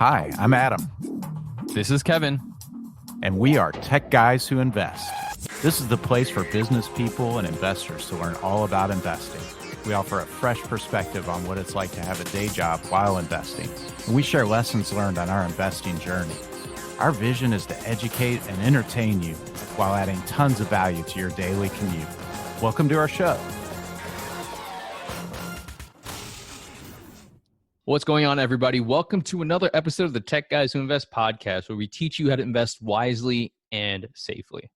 Hi, I'm Adam, This is Kevin. and we are Tech Guys Who Invest. This is the place for business people and investors to learn all about investing. We offer a fresh perspective on what it's like to have a day job while investing, and we share lessons learned on our investing journey. Our vision is to educate and entertain you while adding tons of value to your daily commute. Welcome to our show. What's going on, everybody? Welcome to another episode of the Tech Guys Who Invest podcast, where we teach you how to invest wisely and safely.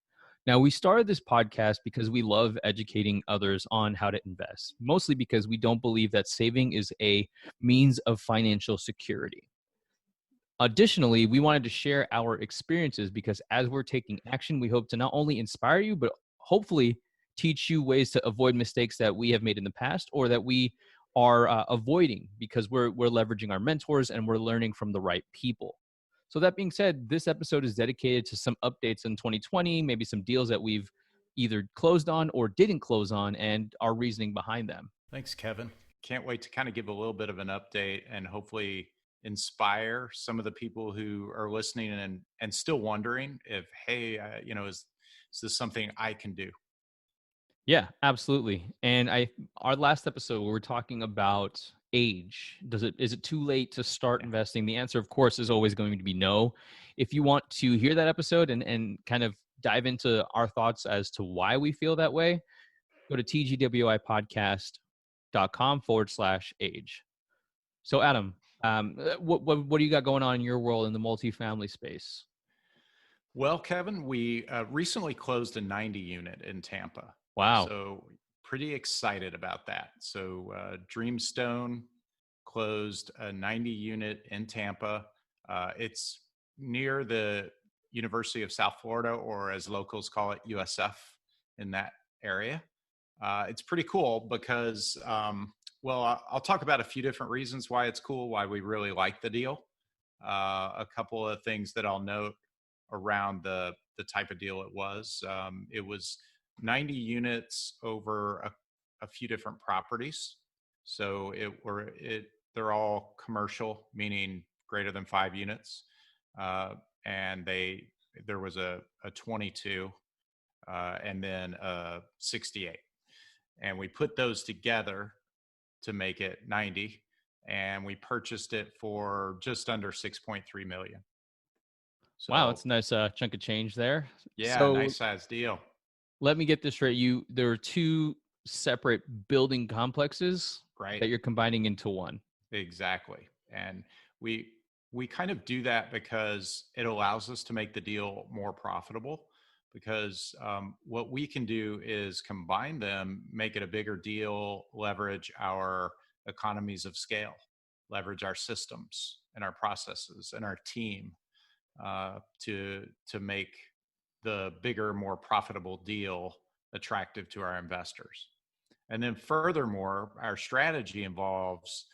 Now, we started this podcast because we love educating others on how to invest, mostly because we don't believe that saving is a means of financial security. Additionally, we wanted to share our experiences because as we're taking action, we hope to not only inspire you, but hopefully teach you ways to avoid mistakes that we have made in the past or that we are avoiding because we're leveraging our mentors and we're learning from the right people. So that being said, this episode is dedicated to some updates in 2020, maybe some deals that we've either closed on or didn't close on and our reasoning behind them. Thanks, Kevin. Can't wait to kind of give a little bit of an update and hopefully inspire some of the people who are listening and still wondering if, hey, is this something I can do? Yeah, absolutely. And our last episode we were talking about age. Is it too late to start investing? The answer, of course, is always going to be no. If you want to hear that episode and kind of dive into our thoughts as to why we feel that way, go to tgwipodcast.com/age. So Adam, what do you got going on in your world in the multifamily space? Well, Kevin, we recently closed a 90 unit in Tampa. Wow. So pretty excited about that. So Dreamstone closed a 90 unit in Tampa. It's near the University of South Florida, or as locals call it, USF, in that area. It's pretty cool because, I'll talk about a few different reasons why it's cool, why we really like the deal. A couple of things that I'll note around the type of deal it was. It was 90 units over a few different properties. So they're all commercial, meaning greater than 5 units. And there was a 22 and then a 68. And we put those together to make it 90. And we purchased it for just under 6.3 million. So, Wow, that's a nice chunk of change there. yeah, So nice size deal. let me get this straight. There are two separate building complexes Right. that you're combining into one. Exactly. And we kind of do that because it allows us to make the deal more profitable, because what we can do is combine them, make it a bigger deal, leverage our economies of scale, leverage our systems and our processes and our team to make the bigger, more profitable deal attractive to our investors. And then furthermore, our strategy involves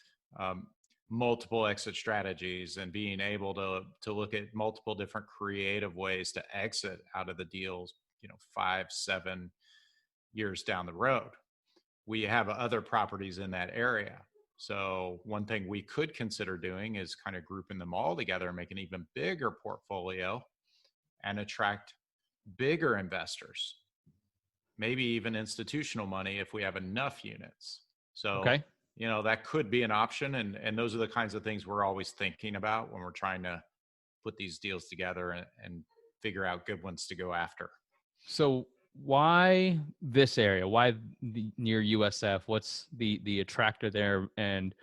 multiple exit strategies and being able to look at multiple different creative ways to exit out of the deals, 5-7 years down the road. We have other properties in that area. So one thing we could consider doing is kind of grouping them all together and make an even bigger portfolio and attract bigger investors, maybe even institutional money if we have enough units. So, Okay. That could be an option. And those are the kinds of things we're always thinking about when we're trying to put these deals together and figure out good ones to go after. So why this area? Why near USF? What's the attractor there? And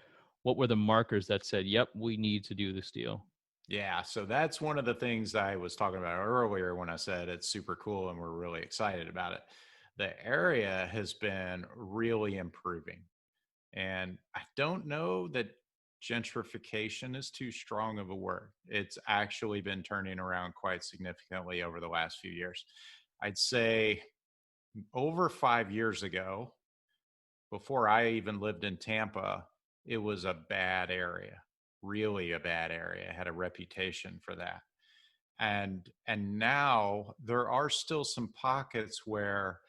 what were the markers that said, yep, we need to do this deal? Yeah, so that's one of the things I was talking about earlier when I said it's super cool and we're really excited about it. The area has been really improving. And I don't know that gentrification is too strong of a word. It's actually been turning around quite significantly over the last few years. I'd say over 5 years ago, before I even lived in Tampa, it was a bad area, really a bad area. It had a reputation for that. And now there are still some pockets where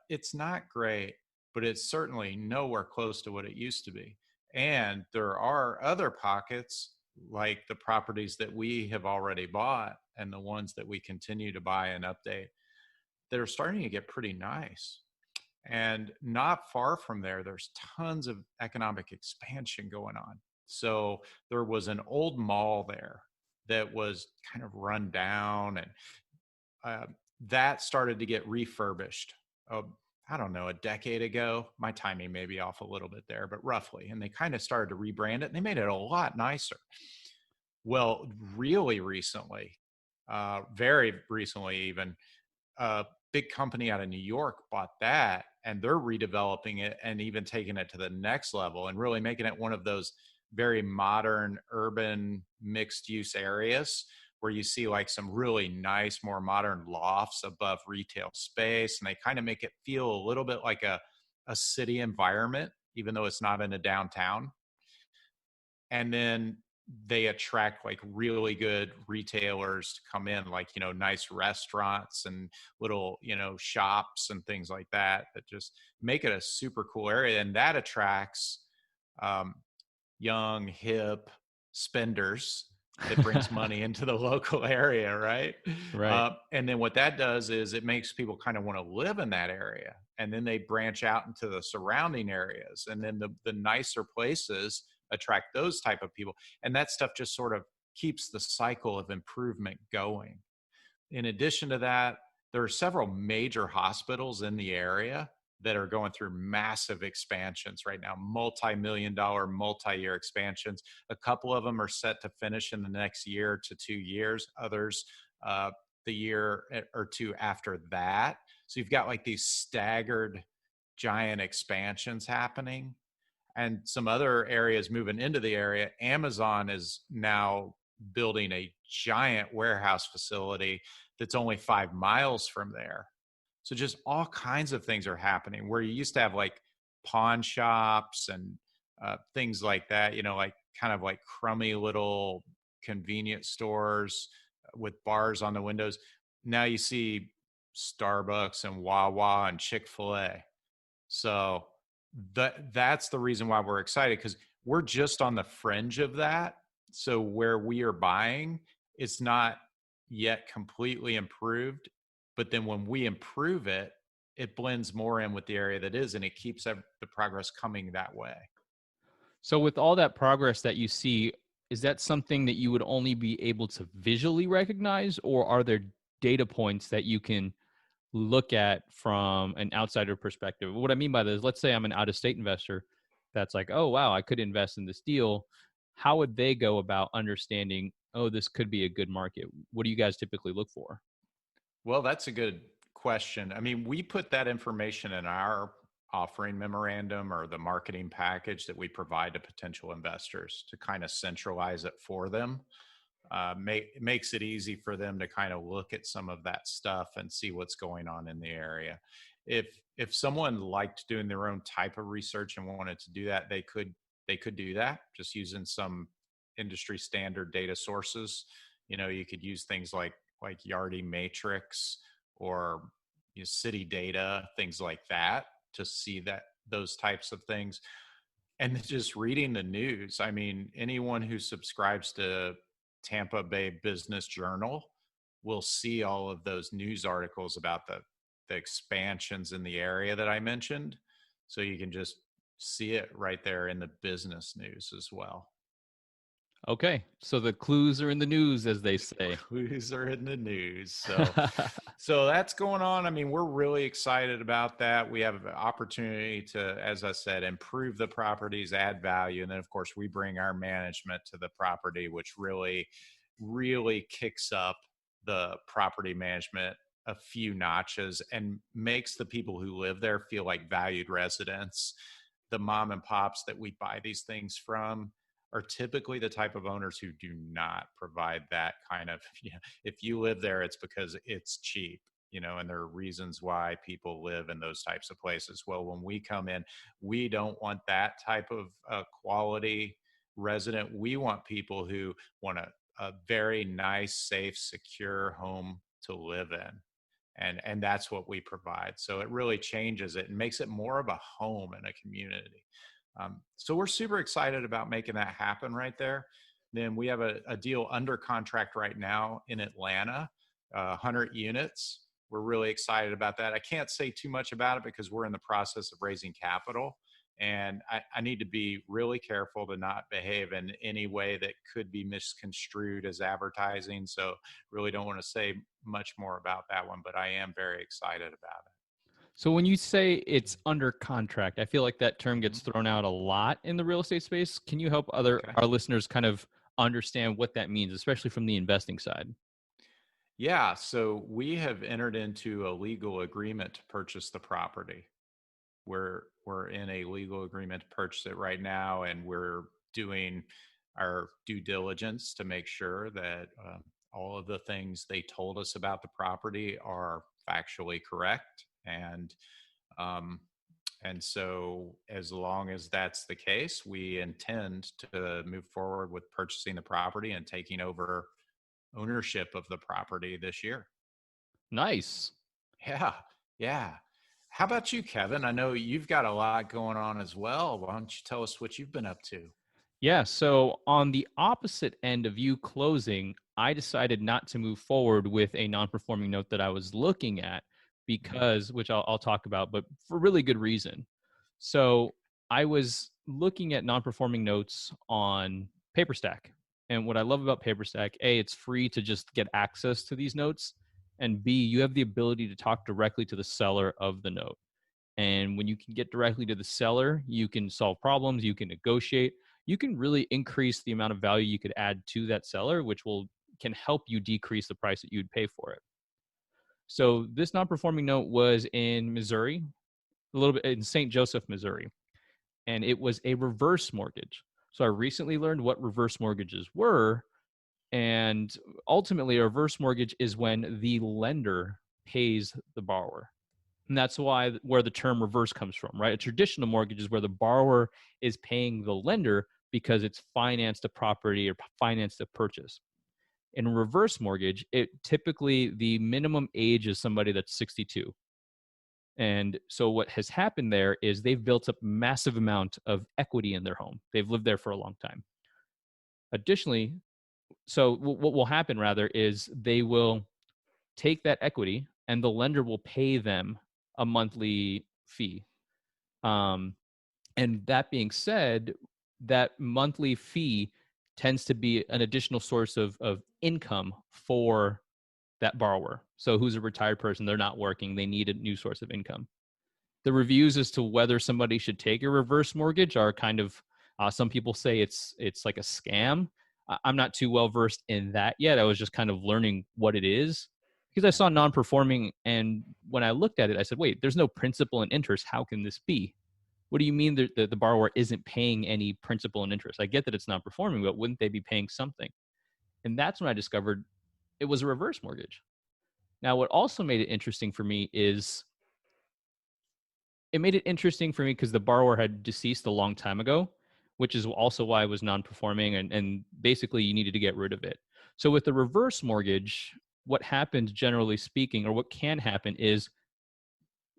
it's not great, but it's certainly nowhere close to what it used to be. And there are other pockets like the properties that we have already bought and the ones that we continue to buy and update, that are starting to get pretty nice. And not far from there, there's tons of economic expansion going on. So there was an old mall there that was kind of run down, and uh, that started to get refurbished. Uh, I don't know, a decade ago. My timing may be off a little bit there, but roughly. And they kind of started to rebrand it, and they made it a lot nicer. Well, really recently, very recently, even, a big company out of New York bought that, and they're redeveloping it and even taking it to the next level and really making it one of those very modern urban mixed use areas where you see like some really nice, more modern lofts above retail space. And they kind of make it feel a little bit like a city environment, even though it's not in a downtown. And then they attract like really good retailers to come in, like, nice restaurants and little, shops and things like that, that just make it a super cool area. And that attracts um, young, hip spenders that brings money into the local area, right? Right. And then what that does is it makes people kind of want to live in that area. And then they branch out into the surrounding areas. And then the nicer places attract those type of people. And that stuff just sort of keeps the cycle of improvement going. In addition to that, there are several major hospitals in the area that are going through massive expansions right now, multi-million dollar, multi-year expansions. A couple of them are set to finish in the next year to 2 years, others the year or two after that. So you've got like these staggered giant expansions happening, and some other areas moving into the area. Amazon is now building a giant warehouse facility that's only 5 miles from there. So just all kinds of things are happening where you used to have like pawn shops and things like that, like kind of like crummy little convenience stores with bars on the windows. Now you see Starbucks and Wawa and Chick-fil-A. So that's the reason why we're excited, because we're just on the fringe of that. So where we are buying, it's not yet completely improved, but then when we improve it, it blends more in with the area that is, and it keeps the progress coming that way. So with all that progress that you see, is that something that you would only be able to visually recognize, or are there data points that you can look at from an outsider perspective? What I mean by this, let's say I'm an out-of-state investor that's like, oh, wow, I could invest in this deal. How would they go about understanding, oh, this could be a good market? What do you guys typically look for? Well, that's a good question. I mean, we put that information in our offering memorandum or the marketing package that we provide to potential investors to kind of centralize it for them. Makes it easy for them to kind of look at some of that stuff and see what's going on in the area. If someone liked doing their own type of research and wanted to do that, they could do that just using some industry standard data sources. You could use things like Yardi Matrix or city data, things like that, to see that those types of things. And just reading the news. I mean, anyone who subscribes to Tampa Bay Business Journal will see all of those news articles about the expansions in the area that I mentioned. So you can just see it right there in the business news as well. Okay, so the clues are in the news, as they say. Clues are in the news. So that's going on. I mean, we're really excited about that. We have an opportunity to, as I said, improve the properties, add value. And then, of course, we bring our management to the property, which really, really kicks up the property management a few notches and makes the people who live there feel like valued residents. The mom and pops that we buy these things from are typically the type of owners who do not provide that kind of, if you live there, it's because it's cheap, and there are reasons why people live in those types of places. Well, when we come in, we don't want that type of quality resident. We want people who want a very nice, safe, secure home to live in. And that's what we provide. So it really changes it and makes it more of a home and a community. So we're super excited about making that happen right there. Then we have a deal under contract right now in Atlanta, 100 units. We're really excited about that. I can't say too much about it because we're in the process of raising capital. And I need to be really careful to not behave in any way that could be misconstrued as advertising. So, really don't want to say much more about that one, but I am very excited about it. So when you say it's under contract, I feel like that term Mhm. gets thrown out a lot in the real estate space. Can you help other Okay. our listeners kind of understand what that means, especially from the investing side? Yeah. So, we have entered into a legal agreement to purchase the property. We're in a legal agreement to purchase it right now, and we're doing our due diligence to make sure that all of the things they told us about the property are factually correct. Um, and so, as long as that's the case, we intend to move forward with purchasing the property and taking over ownership of the property this year. Nice. Yeah, yeah. How about you, Kevin? I know you've got a lot going on as well. Why don't you tell us what you've been up to? Yeah. So on the opposite end of you closing, I decided not to move forward with a non-performing note that I was looking at Mhm. because, which I'll talk about, but for really good reason. So I was looking at non-performing notes on PaperStack. And what I love about PaperStack, A, it's free to just get access to these notes. And B, you have the ability to talk directly to the seller of the note. And when you can get directly to the seller, you can solve problems, you can negotiate, you can really increase the amount of value you could add to that seller, which will can help you decrease the price that you'd pay for it. So this non-performing note was in Missouri, a little bit in St. Joseph, Missouri, and it was a reverse mortgage. So I recently learned what reverse mortgages were, and ultimately a reverse mortgage is when the lender pays the borrower. And that's why where the term reverse comes from, right? A traditional mortgage is where the borrower is paying the lender because it's financed a property or financed a purchase. In a reverse mortgage, it typically the minimum age is somebody that's 62. And so what has happened there is they've built up massive amount of equity in their home. They've lived there for a long time. Additionally, so what will happen rather is they will take that equity and the lender will pay them a monthly fee. Um, and that being said, that monthly fee tends to be an additional source of income for that borrower. So who's a retired person, they're not working, they need a new source of income. The reviews as to whether somebody should take a reverse mortgage are kind of some people say it's like a scam. I'm not too well versed in that yet. I was just kind of learning what it is because I Yeah. saw non-performing, and when I looked at it, I said, "Wait, there's no principal and interest. How can this be? What do you mean that the borrower isn't paying any principal and interest? I get that it's not performing, but wouldn't they be paying something?" And that's when I discovered it was a reverse mortgage. Now, what also made it interesting for me is it made it interesting for me because the borrower had deceased a long time ago, which is also why it was non-performing, and basically you needed to get rid of it. So with the reverse mortgage, what happens generally speaking, or what can happen is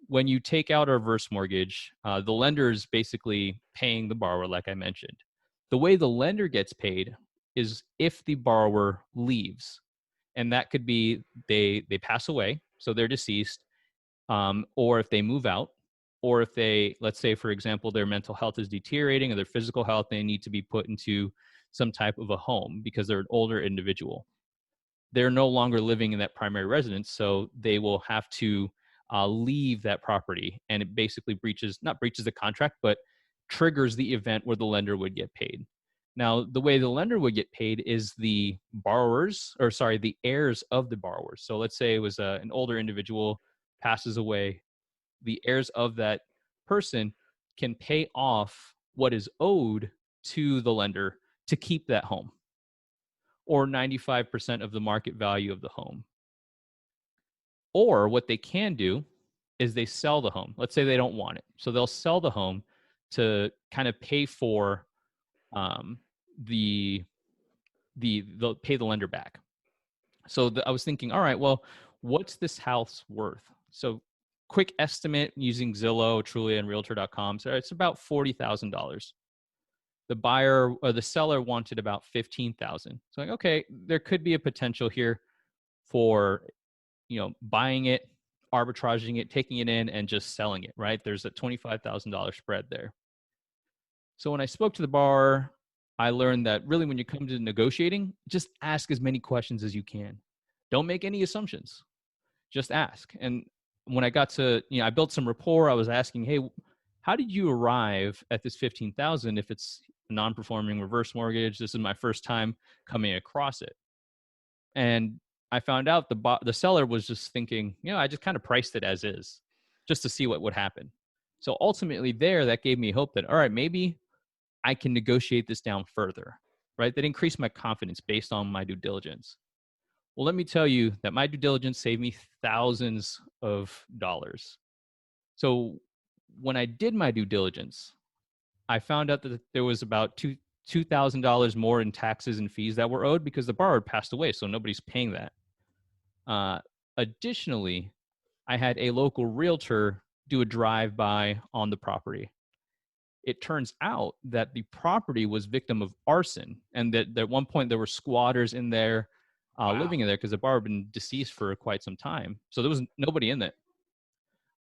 when you take out a reverse mortgage, the lender is basically paying the borrower, like I mentioned. The way the lender gets paid is if the borrower leaves, and that could be they pass away, so they're deceased, or if they move out, or if they, let's say, for example, their mental health is deteriorating or their physical health, they need to be put into some type of a home because they're an older individual. They're no longer living in that primary residence, so they will have to leave that property, and it basically breaches not breaches the contract, but triggers the event where the lender would get paid. Now, the way the lender would get paid is the borrowers, or sorry, the heirs of the borrowers. So let's say it was an older individual passes away, the heirs of that person can pay off what is owed to the lender to keep that home or 95% of the market value of the home. Or what they can do is they sell the home. Let's say they don't want it. So they'll sell the home to kind of pay for um, the they'll pay the lender back. So I was thinking, all right, well, what's this house worth? So quick estimate using Zillow, Trulia, and Realtor.com. So it's about $40,000. The buyer or the seller wanted about 15,000. So like, okay, there could be a potential here for, buying it, arbitraging it, taking it in, and just selling it, right? There's a $25,000 spread there. So when I spoke to the borrower, I learned that really when you come to negotiating, just ask as many questions as you can. Don't make any assumptions. Just ask. And when I got to, I built some rapport. I was asking, hey, how did you arrive at this 15,000 if it's a non-performing reverse mortgage? This is my first time coming across it. And I found out the seller was just thinking, I just kind of priced it as is just to see what would happen. So ultimately that gave me hope that, all right, maybe I can negotiate this down further, right? That increased my confidence based on my due diligence. Well, let me tell you that my due diligence saved me thousands of dollars. So when I did my due diligence, I found out that there was about $2,000 more in taxes and fees that were owed because the borrower passed away, so nobody's paying that. Additionally, I had a local realtor do a drive-by on the property. It turns out that the property was victim of arson, and that at one point there were squatters in there Wow. living in there because the bar had been deceased for quite some time. So there was nobody in it.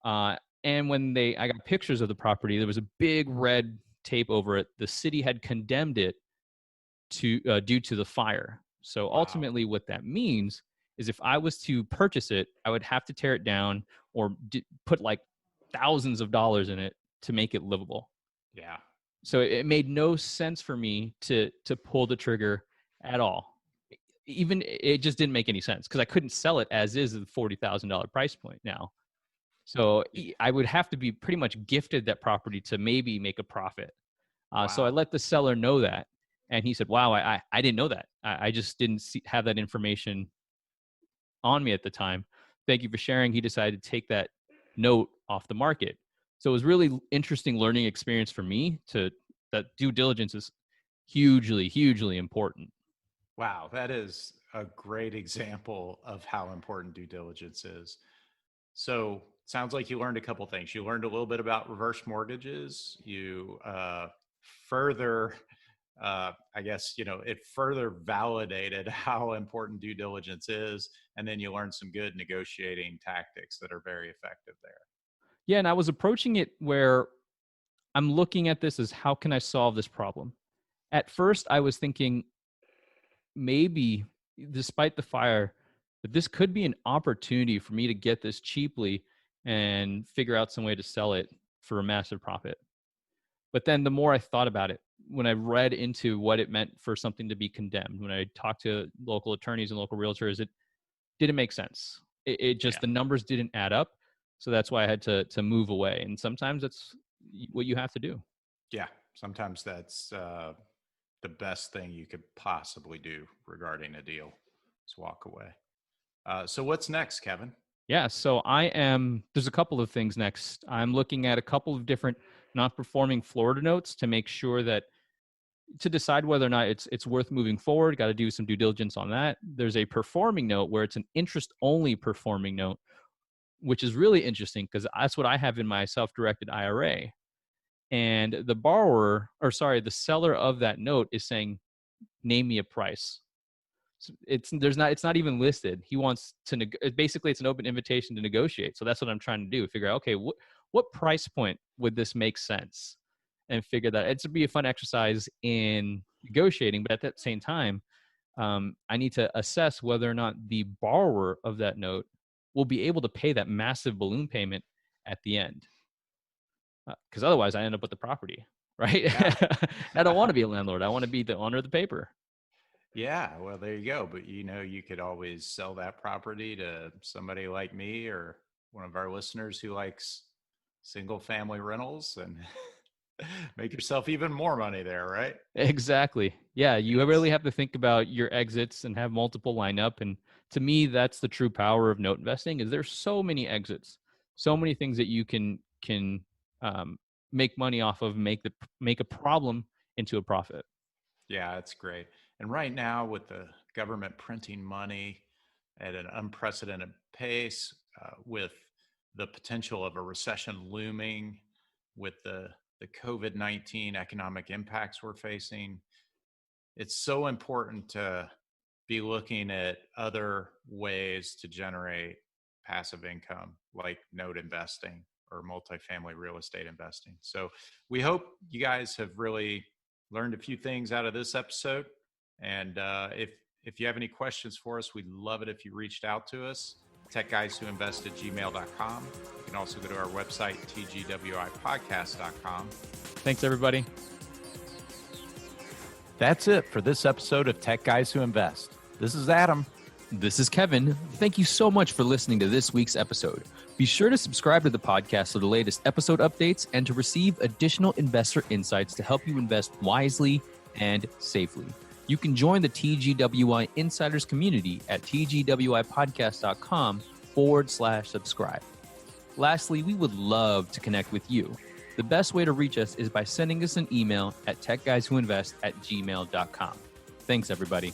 And when I got pictures of the property, there was a big red tape over it. The city had condemned it due to the fire. So Wow. ultimately, what that means is if I was to purchase it, I would have to tear it down or put like thousands of dollars in it to make it livable. Yeah. So it made no sense for me to pull the trigger at all. Even it just didn't make any sense because I couldn't sell it as is at the $40,000 price point now. So I would have to be pretty much gifted that property to maybe make a profit. So I Wow. let the seller know that, and he said, "Wow, I didn't know that. I just didn't have that information on me at the time. Thank you for sharing." He decided to take that note off the market. So it was really interesting learning experience for me that due diligence is hugely, hugely important. Wow. That is a great example of how important due diligence is. So sounds like you learned a couple things. You learned a little bit about reverse mortgages. You further, I guess, it further validated how important due diligence is. And then you learned some good negotiating tactics that are very effective there. Yeah, and I was approaching it where I'm looking at this as how can I solve this problem? At first, I was thinking maybe, despite the fire, that this could be an opportunity for me to get this cheaply and figure out some way to sell it for a massive profit. But then the more I thought about it, when I read into what it meant for something to be condemned, when I talked to local attorneys and local realtors, it didn't make sense. It just Yeah. the numbers didn't add up. So that's why I had to move away. And sometimes that's what you have to do. Yeah. Sometimes that's the best thing you could possibly do regarding a deal is walk away. So what's next, Kevin? Yeah, so there's a couple of things next. I'm looking at a couple of different non-performing Florida notes to make sure that to decide whether or not it's worth moving forward. Got to do some due diligence on that. There's a performing note where it's an interest-only performing note, which is really interesting because that's what I have in my self-directed IRA. And the seller of that note is saying, "Name me a price." It's not even listed. He wants to basically it's an open invitation to negotiate. So that's what I'm trying to do. Figure out, okay, what price point would this make sense, and figure that it's to be a fun exercise in negotiating. But at that same time, I need to assess whether or not the borrower of that note will be able to pay that massive balloon payment at the end. Because otherwise, I end up with the property, right? Yeah. I don't want to be a landlord. I want to be the owner of the paper. Yeah, well, there you go. But you could always sell that property to somebody like me or one of our listeners who likes single family rentals and make yourself even more money there, right? Exactly. Yeah, you really Yes. have to think about your exits and have multiple line up. And to me, that's the true power of note investing. Is there's so many exits, so many things that you can um, make money off of, make a problem into a profit. Yeah, it's great. And right now, with the government printing money at an unprecedented pace, with the potential of a recession looming, with the the COVID-19 economic impacts we're facing, it's so important to be looking at other ways to generate passive income, like note investing or multifamily real estate investing. So we hope you guys have really learned a few things out of this episode. And if you have any questions for us, we'd love it if you reached out to us. techguyswhoinvest@gmail.com. You can also go to our website, tgwipodcast.com. Thanks, everybody. That's it for this episode of Tech Guys Who Invest. This is Adam. This is Kevin. Thank you so much for listening to this week's episode. Be sure to subscribe to the podcast for the latest episode updates and to receive additional investor insights to help you invest wisely and safely. You can join the TGWI Insiders community at tgwipodcast.com/subscribe. Lastly, we would love to connect with you. The best way to reach us is by sending us an email at techguyswhoinvest@gmail.com. Thanks, everybody.